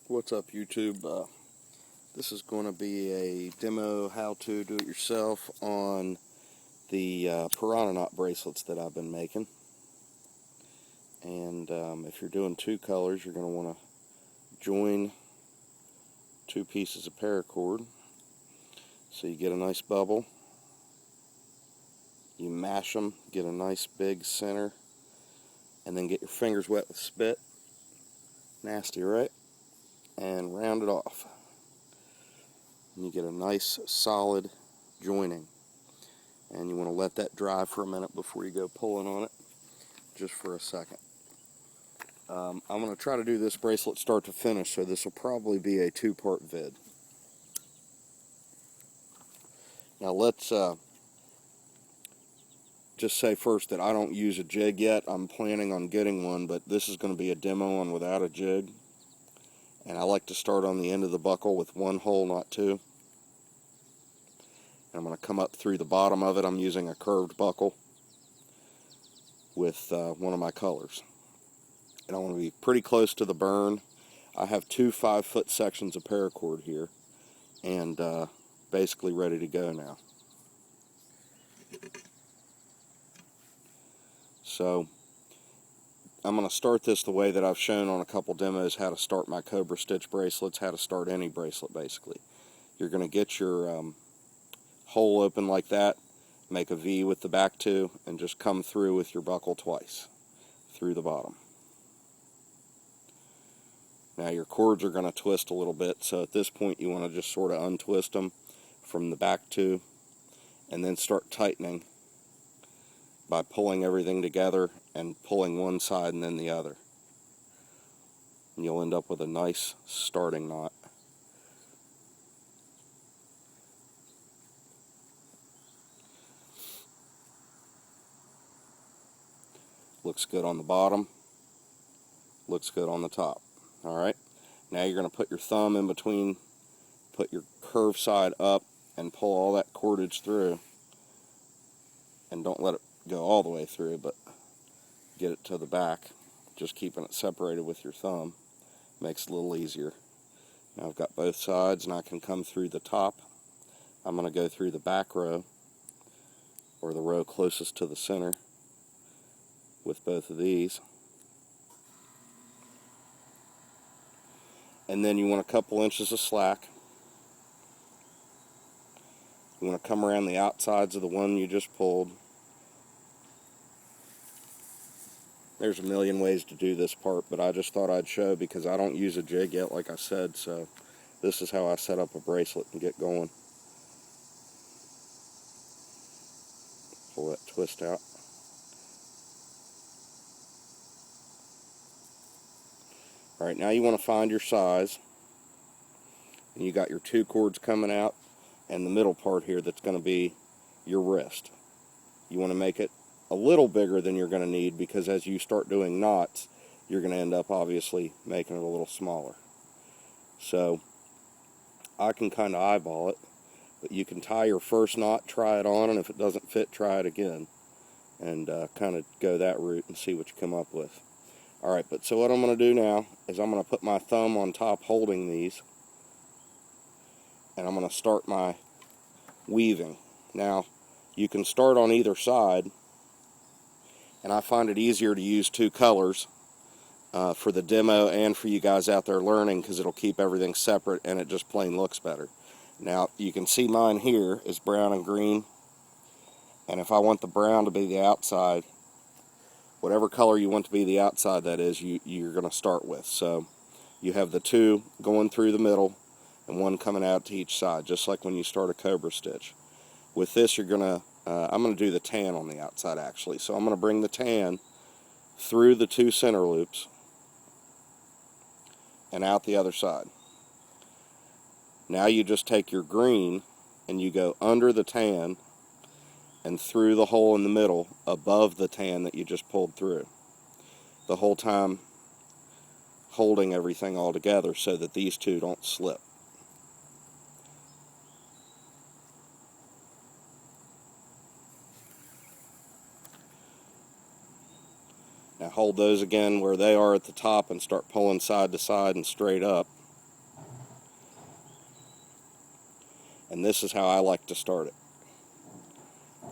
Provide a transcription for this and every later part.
What's up, YouTube? This is going to be a demo how-to do-it-yourself on the Piranha knot bracelets that I've been making. And if you're doing two colors, you're going to want to join two pieces of paracord so you get a nice bubble. You mash them, get a nice big center, and then get your fingers wet with spit. Nasty, right? And round it off. And you get a nice solid joining. And you want to let that dry for a minute before you go pulling on it, just for a second. I'm going to try to do this bracelet start to finish, so this will probably be a two-part vid. Now let's just say first that I don't use a jig yet. I'm planning on getting one, but this is going to be a demo on without a jig. And I like to start on the end of the buckle with one hole, not two. And I'm going to come up through the bottom of it. I'm using a curved buckle with one of my colors. And I want to be pretty close to the burn. I have two 5-foot sections of paracord here, and basically ready to go now. So I'm going to start this the way that I've shown on a couple demos, how to start my Cobra Stitch bracelets, how to start any bracelet basically. You're going to get your hole open like that, make a V with the back two, and just come through with your buckle twice through the bottom. Now your cords are going to twist a little bit, so at this point you want to just sort of untwist them from the back two and then start tightening by pulling everything together and pulling one side and then the other. And you'll end up with a nice starting knot. Looks good on the bottom, looks good on the top. Alright, now you're going to put your thumb in between, put your curved side up, and pull all that cordage through. And don't let it go all the way through, but get it to the back, just keeping it separated with your thumb. Makes it a little easier. Now I've got both sides, and I can come through the top. I'm going to go through the back row, or the row closest to the center, with both of these. And then you want a couple inches of slack. You want to come around the outsides of the one you just pulled. There's a million ways to do this part, but I just thought I'd show because I don't use a jig yet, like I said, so this is how I set up a bracelet and get going. Pull that twist out. Alright, now you want to find your size. And you got your two cords coming out and the middle part here that's going to be your wrist. You want to make it a little bigger than you're going to need, because as you start doing knots, you're going to end up obviously making it a little smaller. So I can kind of eyeball it, but you can tie your first knot, try it on, and if it doesn't fit, try it again, and kind of go that route and see what you come up with. Alright, but so what I'm going to do now is I'm going to put my thumb on top holding these, and I'm going to start my weaving. Now, you can start on either side, and I find it easier to use two colors for the demo and for you guys out there learning, because it'll keep everything separate and it just plain looks better. Now, you can see mine here is brown and green, and if I want the brown to be the outside, whatever color you want to be the outside, that is, you're going to start with. So you have the two going through the middle and one coming out to each side, just like when you start a Cobra stitch. With this, you're going to, I'm going to do the tan on the outside actually. So I'm going to bring the tan through the two center loops and out the other side. Now you just take your green and you go under the tan and through the hole in the middle above the tan that you just pulled through. The whole time holding everything all together so that these two don't slip. Now hold those again where they are at the top and start pulling side to side and straight up. And this is how I like to start it.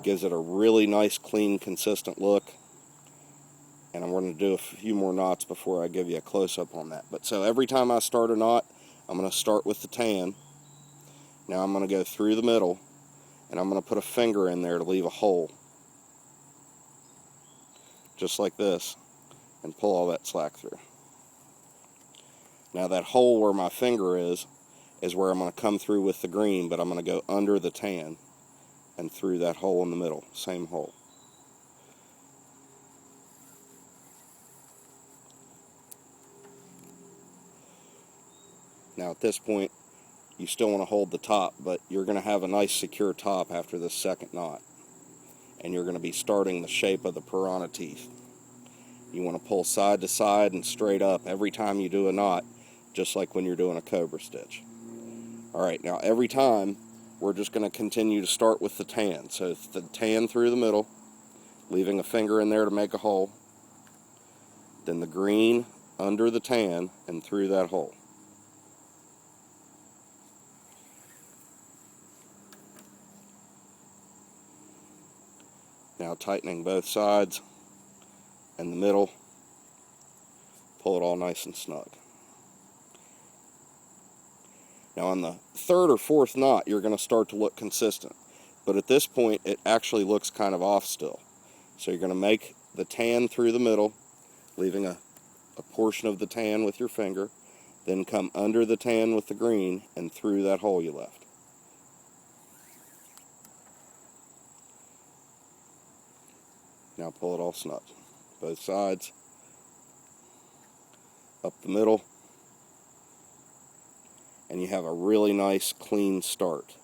Gives it a really nice, clean, consistent look. And I'm going to do a few more knots before I give you a close-up on that. But so every time I start a knot, I'm going to start with the tan. Now I'm going to go through the middle, and I'm going to put a finger in there to leave a hole. Just like this, and pull all that slack through. Now that hole where my finger is where I'm going to come through with the green, but I'm going to go under the tan and through that hole in the middle, same hole. Now at this point, you still want to hold the top, but you're going to have a nice secure top after this second knot. And you're going to be starting the shape of the piranha teeth. You want to pull side to side and straight up every time you do a knot, just like when you're doing a cobra stitch. Alright, now every time, we're just going to continue to start with the tan. So the tan through the middle, leaving a finger in there to make a hole. Then the green under the tan and through that hole. Now tightening both sides and the middle, pull it all nice and snug. Now on the third or fourth knot, you're going to start to look consistent. But at this point, it actually looks kind of off still. So you're going to make the tan through the middle, leaving a portion of the tan with your finger, then come under the tan with the green and through that hole you left. Now pull it all snug. Both sides, up the middle, and you have a really nice clean start.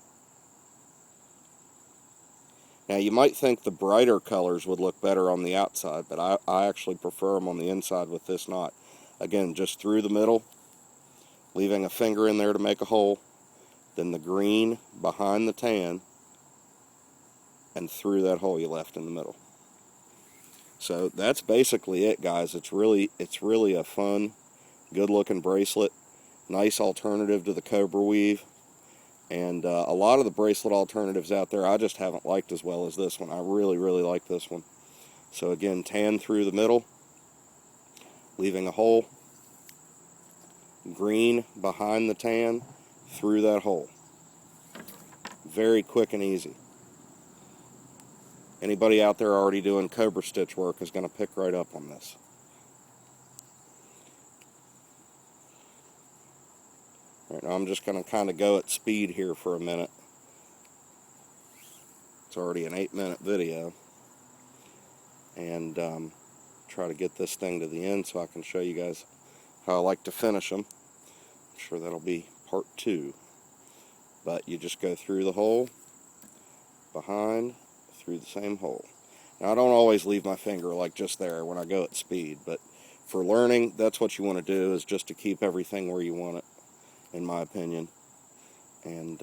Now you might think the brighter colors would look better on the outside, but I actually prefer them on the inside with this knot. Again, just through the middle, leaving a finger in there to make a hole, then the green behind the tan, and through that hole you left in the middle. So that's basically it, guys. It's really a fun, good-looking bracelet. Nice alternative to the Cobra weave. And a lot of the bracelet alternatives out there I just haven't liked as well as this one. I really like this one. So again, tan through the middle, leaving a hole, green behind the tan, through that hole. Very quick and easy. Anybody out there already doing Cobra stitch work is going to pick right up on this. Right, now I'm just going to kind of go at speed here for a minute. It's already an 8-minute video. And try to get this thing to the end so I can show you guys how I like to finish them. I'm sure that'll be part 2. But you just go through the hole, behind, through the same hole. Now I don't always leave my finger like just there when I go at speed, but for learning, that's what you want to do, is just to keep everything where you want it, in my opinion. And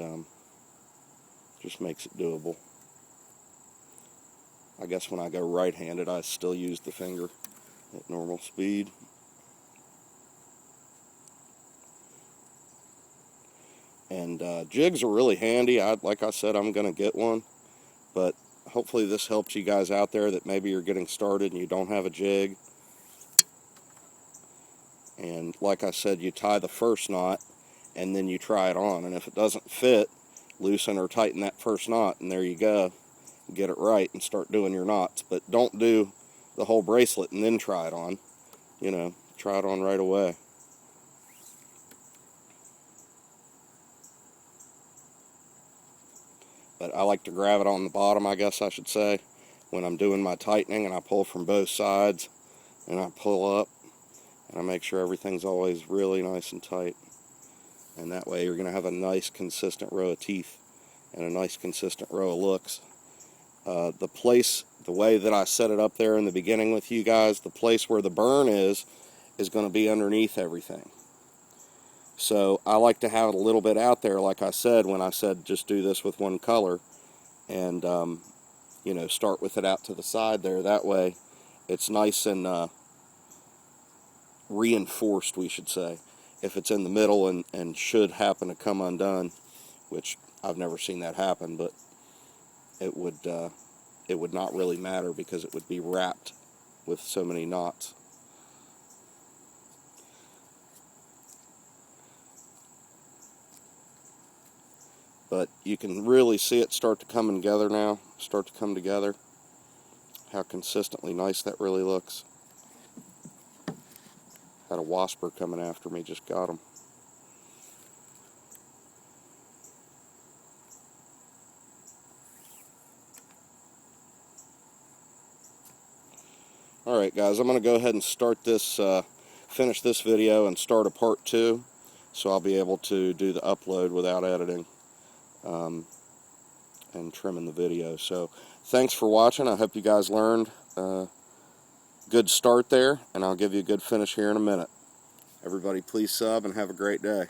just makes it doable. I guess when I go right-handed, I still use the finger at normal speed. And jigs are really handy. Like I said, I'm going to get one. But hopefully this helps you guys out there that maybe you're getting started and you don't have a jig. And like I said, you tie the first knot and then you try it on. And if it doesn't fit, loosen or tighten that first knot, and there you go. Get it right and start doing your knots. But don't do the whole bracelet and then try it on. You know, try it on right away. But I like to grab it on the bottom, I guess I should say, when I'm doing my tightening, and I pull from both sides, and I pull up, and I make sure everything's always really nice and tight. And that way you're going to have a nice consistent row of teeth and a nice consistent row of looks. The way that I set it up there in the beginning with you guys, the place where the burn is going to be underneath everything. So I like to have it a little bit out there, like I said, when I said just do this with one color, and you know, start with it out to the side there. That way it's nice and reinforced, we should say, if it's in the middle and should happen to come undone, which I've never seen that happen, but it would not really matter because it would be wrapped with so many knots. But you can really see it start to come together now, start to come together. How consistently nice that really looks. Had a wasper coming after me, just got him. Alright guys, I'm going to go ahead and start this, finish this video and start a part 2, so I'll be able to do the upload without editing and trimming the video. So thanks for watching. I hope you guys learned. Good start there, and I'll give you a good finish here in a minute. Everybody please sub and have a great day.